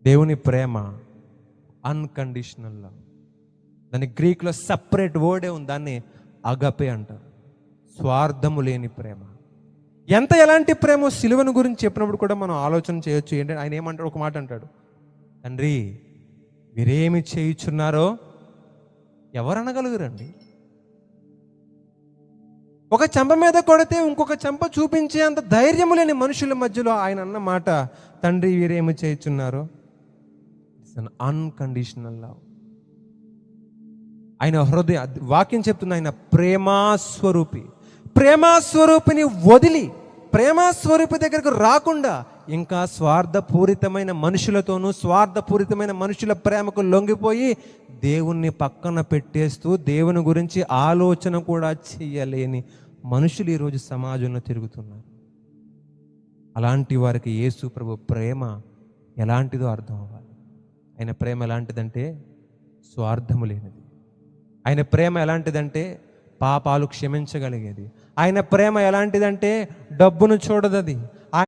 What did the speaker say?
దేవుని ప్రేమ unconditional love. దాని గ్రీక్లో separate వర్డే ఉంది, దాన్ని అగపే అంటారు. స్వార్థము లేని ప్రేమ. ఎలాంటి ప్రేమ సిలువను గురించి చెప్పినప్పుడు కూడా మనం ఆలోచన చేయొచ్చు. ఏంటంటే ఆయన ఏమంటాడు, ఒక మాట అంటాడు, తండ్రి వీరేమి చేయుచున్నారో ఎవరు అనగలుగురండి. ఒక చెంప మీద కొడితే ఇంకొక చెంప చూపించే అంత ధైర్యం లేని మనుషుల మధ్యలో ఆయన అన్న మాట, తండ్రి వీరేమి చేయుచున్నారో. It's an unconditional love. ఆయన హృదయ వాక్యం చెప్తుంది, ఆయన ప్రేమాస్వరూపిని వదిలి, ప్రేమాస్వరూపి దగ్గరకు రాకుండా ఇంకా స్వార్థపూరితమైన మనుషులతోనూ, స్వార్థపూరితమైన మనుషుల ప్రేమకు లొంగిపోయి దేవుణ్ణి పక్కన పెట్టేస్తూ దేవుని గురించి ఆలోచన కూడా చెయ్యలేని మనుషులు ఈరోజు సమాజంలో తిరుగుతున్నారు. అలాంటి వారికి యేసు ప్రభు ప్రేమ ఎలాంటిదో అర్థం అవ్వాలి. ఆయన ప్రేమ ఎలాంటిదంటే స్వార్థము లేనిది. ఆయన ప్రేమ ఎలాంటిదంటే పాపాలు క్షమించగలిగేది. ఆయన ప్రేమ ఎలాంటిదంటే డబ్బును చూడదది.